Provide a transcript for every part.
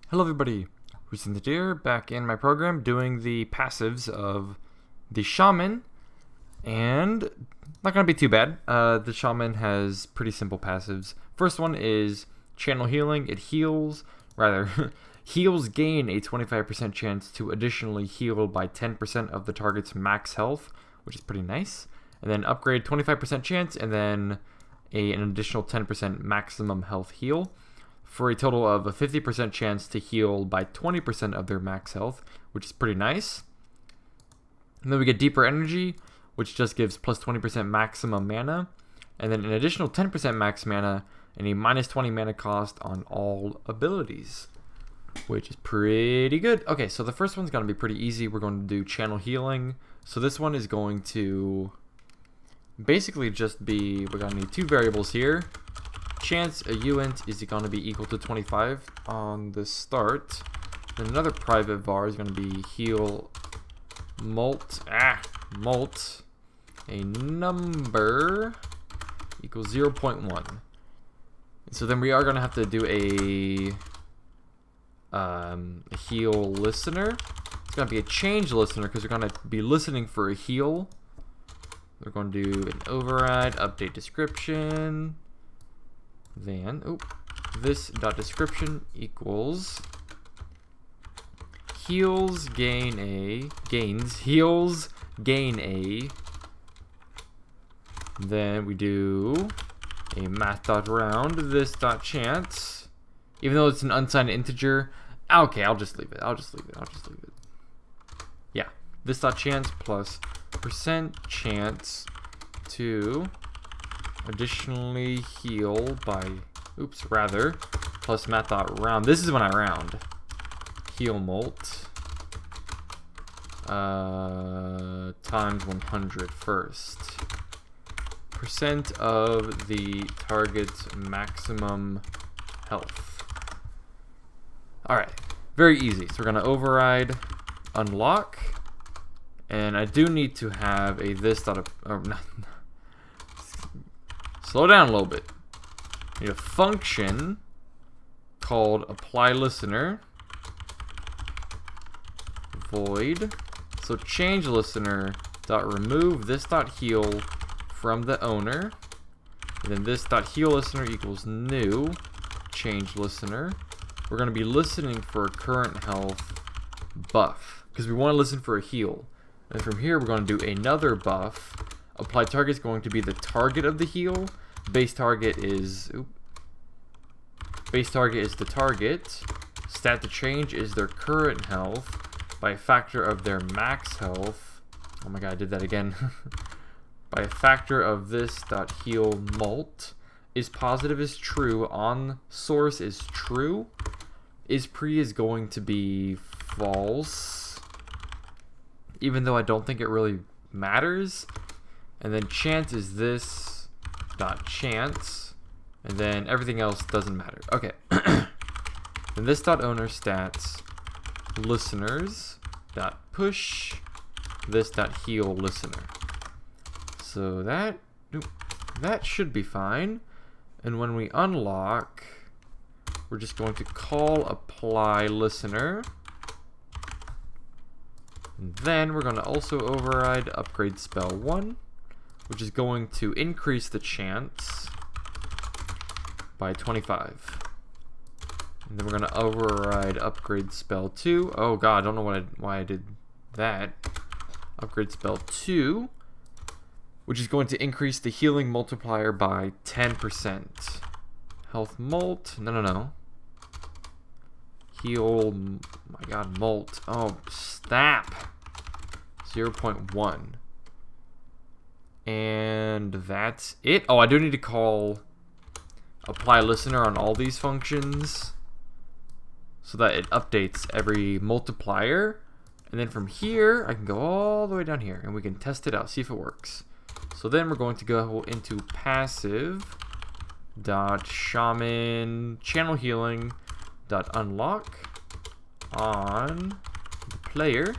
Hello everybody, Recent here, back in my program doing the passives of the Shaman, and not gonna be too bad. The Shaman has pretty simple passives. First one is Channel Healing. It heals gain a 25% chance to additionally heal by 10% of the target's max health, which is pretty nice. And then upgrade 25% chance, and then an additional 10% maximum health heal, for a total of a 50% chance to heal by 20% of their max health, which is pretty nice. And then we get Deeper Energy, which just gives plus 20% maximum mana, and then an additional 10% max mana and a minus 20 mana cost on all abilities, which is pretty good. Okay, so the first one's going to be pretty easy. We're going to do Channel Healing. So this one is going to basically just be, we're going to need two variables here. Chance a uint is going to be equal to 25 on the start. Then another private var is going to be heal molt a number equals 0.1. So then we are going to have to do a heal listener. It's going to be a change listener because we're going to be listening for a heal. We're going to do an override, update description. Then, this dot description equals heals gain a. Then we do a math dot round this dot chance, even though it's an unsigned integer. Okay, I'll just leave it. Yeah, this dot chance plus percent chance to additionally heal by, plus math dot round. This is when I round. Heal molt times 100 first. Percent of the target's maximum health. Alright, very easy. So we're going to override unlock. And I do need to have a this dot, slow down a little bit. We need a function called apply listener void. So change listener dot remove this dot heal from the owner. And then this dot heal listener equals new change listener. We're going to be listening for a current health buff because we want to listen for a heal. And from here we're going to do another buff. Apply target is going to be the target of the heal. Base target is the target. Stat to change is their current health by a factor of their max health. Oh my god, I did that again. By a factor of this dot heal molt. Is positive is true. On source is true. Is pre is going to be false, even though I don't think it really matters. And then chance is this dot chance, and then everything else doesn't matter. Okay. Then this dot owner stats listeners dot push this dot heal listener. So that should be fine. And when we unlock, we're just going to call apply listener. And then we're going to also override upgrade spell 1, which is going to increase the chance by 25. And then we're going to override upgrade spell 2. Oh god, I don't know why I did that. Upgrade spell 2, which is going to increase the healing multiplier by 10%. Health molt. No. Heal. My god, molt. Oh, snap. 0.1. And that's it. Oh, I do need to call apply listener on all these functions so that it updates every multiplier. And then from here, I can go all the way down here and we can test it out, see if it works. So then we're going to go into passive dot shaman channel healing dot unlock on the player.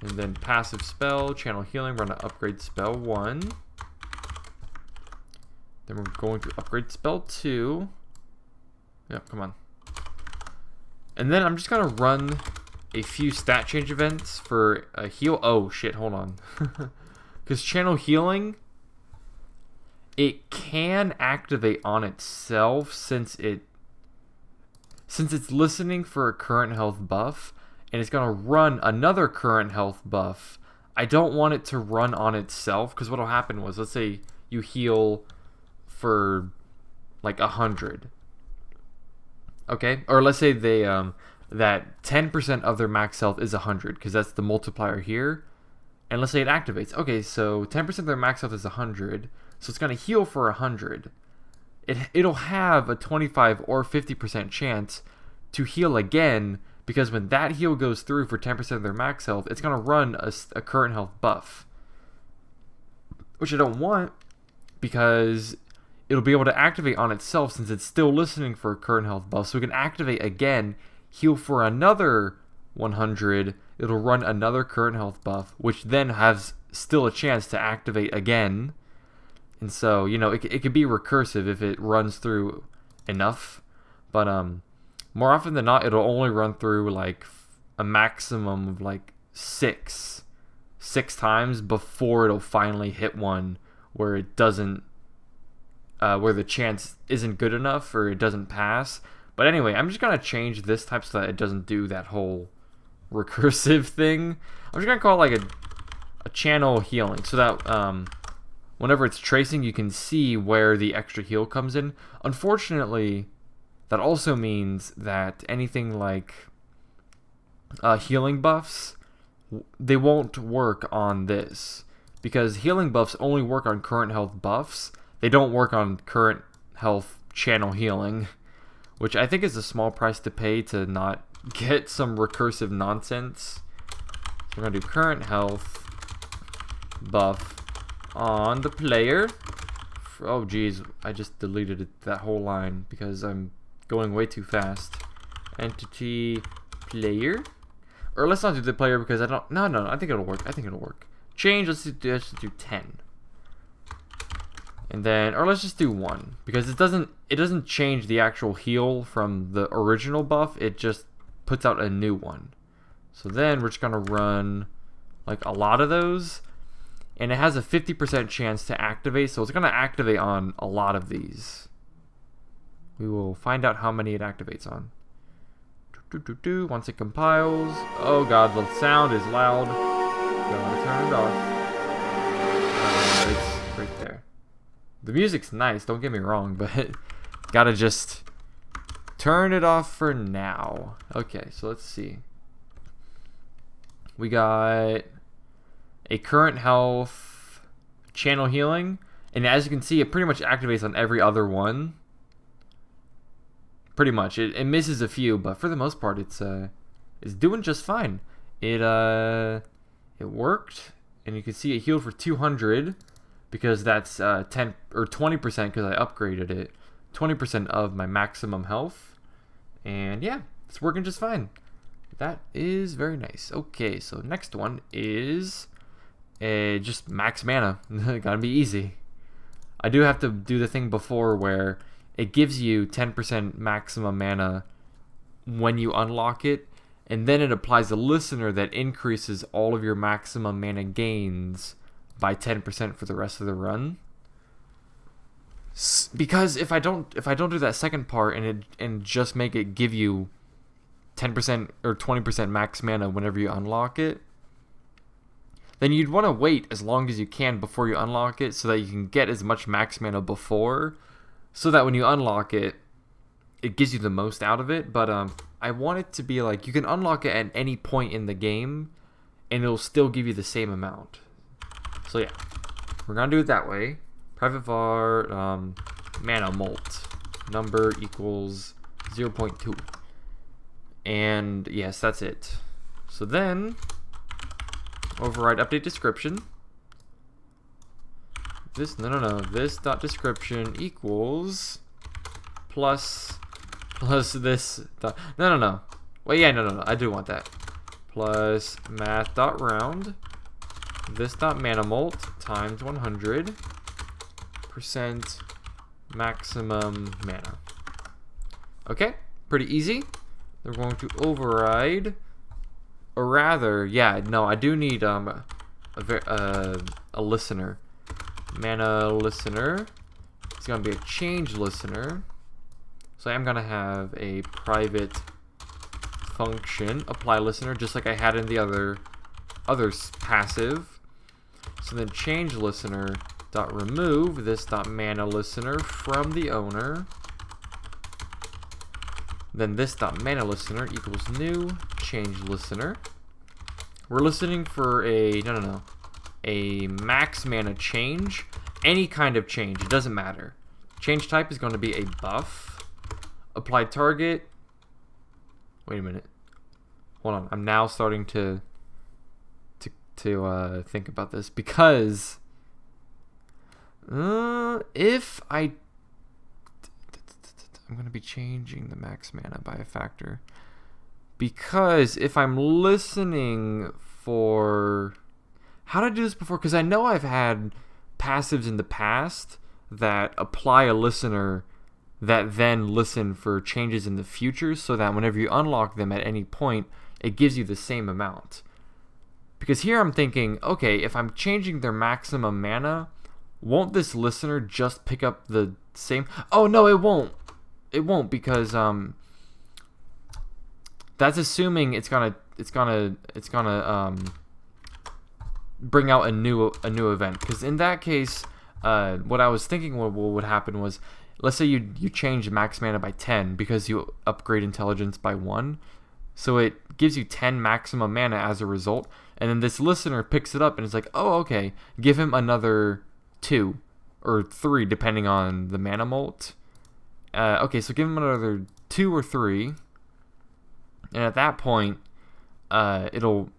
And then passive spell, channel healing, we're going to upgrade spell 1. Then we're going to upgrade spell 2. Yep, come on. And then I'm just gonna run a few stat change events for a heal. Oh shit, hold on. Because channel healing, it can activate on itself since it's listening for a current health buff, and it's gonna run another current health buff. I don't want it to run on itself, because what'll happen was, let's say you heal for like 100. Okay, or let's say they that 10% of their max health is 100, because that's the multiplier here. And let's say it activates. Okay, so 10% of their max health is 100, so it's gonna heal for 100. It'll have a 25 or 50% chance to heal again, because when that heal goes through for 10% of their max health, it's gonna run a current health buff, which I don't want, because it'll be able to activate on itself since it's still listening for a current health buff. So we can activate again, heal for another 100, it'll run another current health buff, which then has still a chance to activate again. And so, you know, it could be recursive if it runs through enough. But more often than not, it'll only run through like a maximum of like six times before it'll finally hit one where it doesn't, where the chance isn't good enough or it doesn't pass. But anyway, I'm just gonna change this type so that it doesn't do that whole recursive thing. I'm just gonna call it like a channel healing, so that whenever it's tracing, you can see where the extra heal comes in. Unfortunately, that also means that anything like healing buffs, they won't work on this, because healing buffs only work on current health buffs. They don't work on current health channel healing, which I think is a small price to pay to not get some recursive nonsense. So we're going to do current health buff on the player. Oh geez, I just deleted that whole line because I'm going way too fast. Entity player. Or let's not do the player because I don't... No, I think it'll work. Change, let's do 10. And then, or let's just do 1, because it doesn't change the actual heal from the original buff, it just puts out a new one. So then we're just gonna run like a lot of those, and it has a 50% chance to activate, so it's gonna activate on a lot of these. We will find out how many it activates on. Once it compiles. Oh god, the sound is loud. Gotta turn it off. It's right there. The music's nice, don't get me wrong, but gotta just turn it off for now. Okay, so let's see. We got a current health, channel healing, and as you can see, it pretty much activates on every other one. Pretty much. It misses a few, but for the most part, it's doing just fine. It worked, and you can see it healed for 200. Because that's 10 or 20% because I upgraded it. 20% of my maximum health. And yeah, it's working just fine. That is very nice. Okay, so next one is just max mana. Gotta be easy. I do have to do the thing before where it gives you 10% maximum mana when you unlock it. And then it applies a listener that increases all of your maximum mana gains by 10% for the rest of the run. Because if I don't do that second part and just make it give you 10% or 20% max mana whenever you unlock it, then you'd want to wait as long as you can before you unlock it so that you can get as much max mana before, so that when you unlock it, it gives you the most out of it. But I want it to be like you can unlock it at any point in the game and it'll still give you the same amount. So yeah, we're gonna do it that way. Private var mana molt number equals 0.2, and yes, that's it. So then override update description. This this dot description equals plus this dot, wait, yeah, no, I do want that, plus math dot round this dot mana molt times 100% maximum mana. Okay, pretty easy. We're going to override, or rather, yeah, no, I do need a listener. Mana listener. It's gonna be a change listener. So I'm gonna have a private function apply listener, just like I had in the others passive. So then change listener dot remove this dot mana listener from the owner. Then this dot mana listener equals new change listener. We're listening for a a max mana change, any kind of change, it doesn't matter. Change type is going to be a buff. Apply target. Wait a minute. Hold on. I'm now starting to think about this, because if I'm going to be changing the max mana by a factor, because if I'm listening for, how did I do this before? Because I know I've had passives in the past that apply a listener that then listen for changes in the future, so that whenever you unlock them at any point, it gives you the same amount. Because here I'm thinking, okay, if I'm changing their maximum mana, won't this listener just pick up the same? Oh no, it won't. It won't, because that's assuming it's gonna bring out a new event. Because in that case, what I was thinking what would happen was, let's say you change max mana by 10 because you upgrade intelligence by 1. So it gives you 10 maximum mana as a result. And then this listener picks it up and is like, oh, okay, give him another 2 or 3 depending on the mana molt. Okay, so give him another 2 or 3. And at that point, it'll,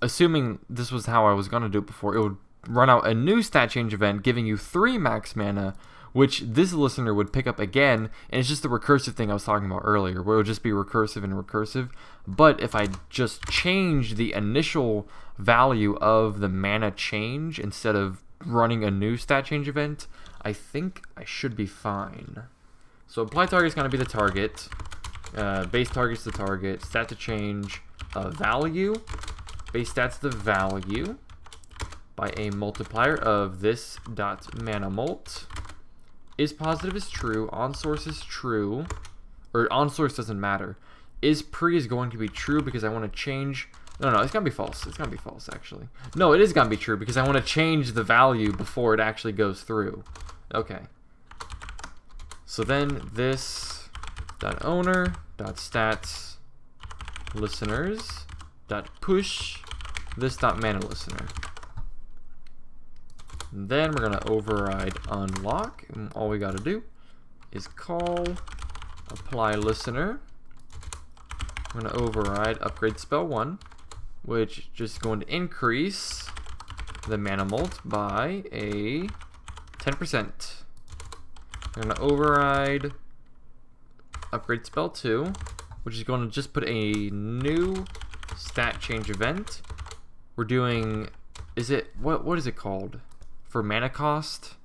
assuming this was how I was going to do it before, it would run out a new stat change event giving you 3 max mana, which this listener would pick up again, and it's just the recursive thing I was talking about earlier, where it would just be recursive and recursive. But if I just change the initial value of the mana change instead of running a new stat change event, I think I should be fine. So apply target is going to be the target, base target is the target, stat to change value, base stats the value by a multiplier of this dot mana molt. Is positive is true, on source is true, or on source doesn't matter. Is pre is going to be true because I want to change, no, it's going to be false. It's going to be false, actually. No, it is going to be true because I want to change the value before it actually goes through. Okay. So then this dot owner dot stats listeners dot push this dot mana listener. And then we're going to override unlock, and all we got to do is call apply listener. We're going to override upgrade spell 1, which is just going to increase the mana molt by a 10%. We're going to override upgrade spell 2, which is going to just put a new stat change event. We're doing, is it, what is it called? For mana cost?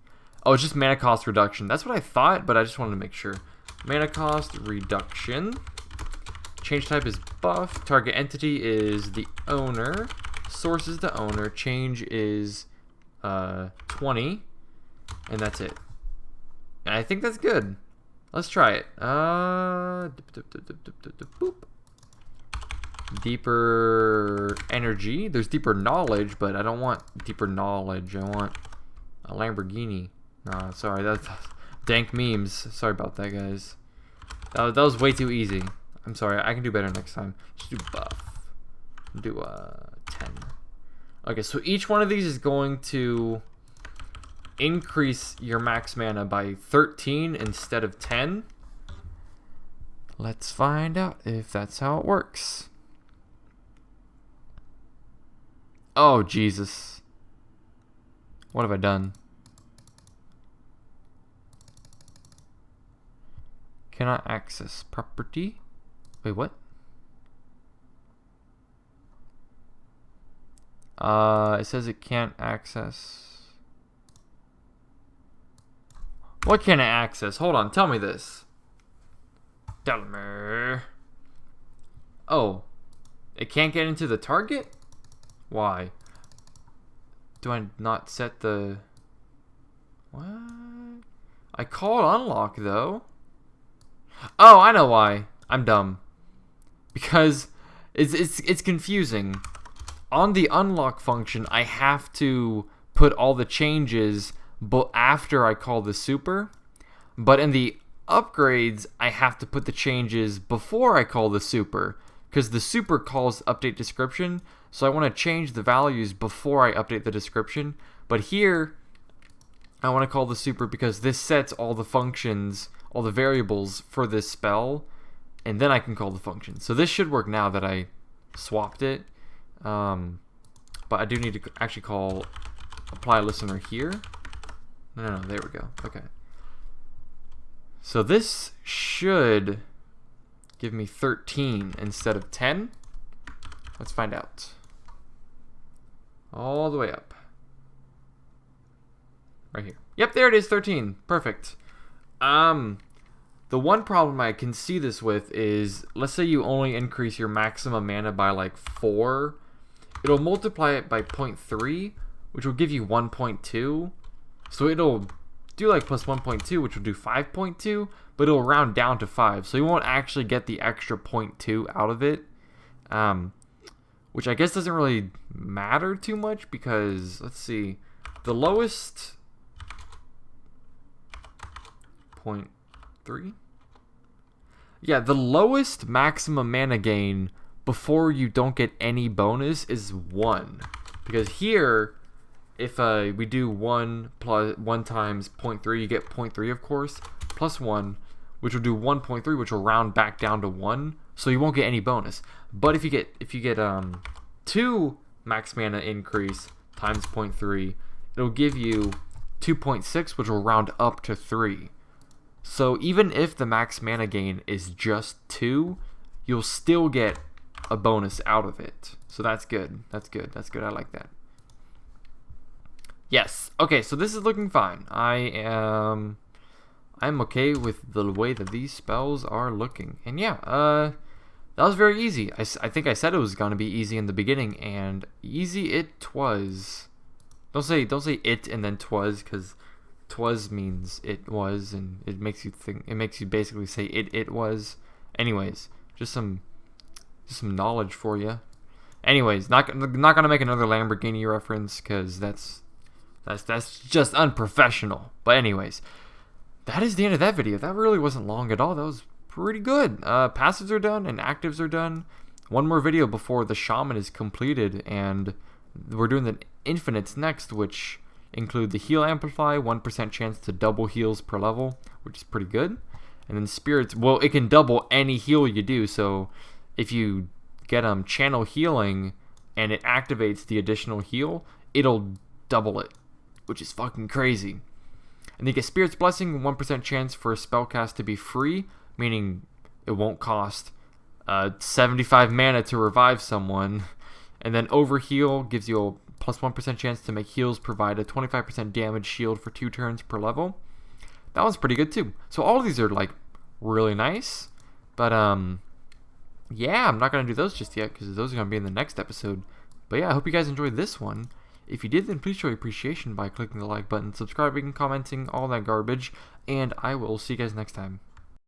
Oh, it's just mana cost reduction. That's what I thought, but I just wanted to make sure. Mana cost reduction. Change type is buff. Target entity is the owner. Source is the owner. Change is 20. And that's it. And I think that's good. Let's try it. Boop. Deeper energy. There's deeper knowledge, but I don't want deeper knowledge. I want a Lamborghini. Nah, sorry, that's dank memes. Sorry about that, guys. That was way too easy. I'm sorry, I can do better next time. Just do buff. Do 10. Okay, so each one of these is going to increase your max mana by 13 instead of 10. Let's find out if that's how it works. Oh, Jesus. What have I done? Cannot access property. Wait, what? It says it can't access. What can it access? Hold on, tell me this. Tell me. Oh, it can't get into the target? Why? Do I not set the... What? I called unlock, though. Oh, I know why. I'm dumb. Because it's confusing. On the unlock function, I have to put all the changes after I call the super. But in the upgrades, I have to put the changes before I call the super. Because the super calls update description. So I want to change the values before I update the description. But here, I want to call the super because this sets all the functions, all the variables for this spell. And then I can call the function. So this should work now that I swapped it. But I do need to actually call apply listener here. No, there we go. Okay. So this should give me 13 instead of 10. Let's find out. All the way up. Right here. Yep, there it is, 13. Perfect. The one problem I can see this with is, let's say you only increase your maximum mana by like 4. It'll multiply it by 0.3, which will give you 1.2. So it'll do like plus 1.2, which will do 5.2, but it'll round down to 5. So you won't actually get the extra 0.2 out of it. Which I guess doesn't really matter too much because, let's see, the lowest 0.3? Yeah, the lowest maximum mana gain before you don't get any bonus is 1. Because here, if we do 1 times 0.3, you get 0.3 of course, plus 1, which will do 1.3, which will round back down to 1, so you won't get any bonus. But if you get 2 max mana increase times 0.3, it'll give you 2.6, which will round up to 3. So even if the max mana gain is just 2, you'll still get a bonus out of it. So that's good. That's good. That's good. I like that. Yes. Okay, so this is looking fine. I'm okay with the way that these spells are looking. And yeah, that was very easy. I think I said it was going to be easy in the beginning, and easy it was. Don't say it and then twas, because twas means it was, and it makes you think. It makes you basically say it was. Anyways, just some knowledge for you. Anyways, not gonna make another Lamborghini reference because that's just unprofessional. But anyways, that is the end of that video. That really wasn't long at all. That was pretty good. Passives are done and actives are done. One more video before the Shaman is completed, and we're doing the infinites next, which include the heal amplify, 1% chance to double heals per level, which is pretty good. And then spirits, well, it can double any heal you do. So if you get channel healing and it activates the additional heal, it'll double it, which is fucking crazy. And you get Spirit's Blessing, 1% chance for a spell cast to be free, meaning it won't cost 75 mana to revive someone. And then Overheal gives you a plus 1% chance to make heals provide a 25% damage shield for 2 turns per level. That one's pretty good too. So all of these are like really nice. But yeah, I'm not going to do those just yet because those are going to be in the next episode. But yeah, I hope you guys enjoyed this one. If you did, then please show your appreciation by clicking the like button, subscribing, commenting, all that garbage. And I will see you guys next time.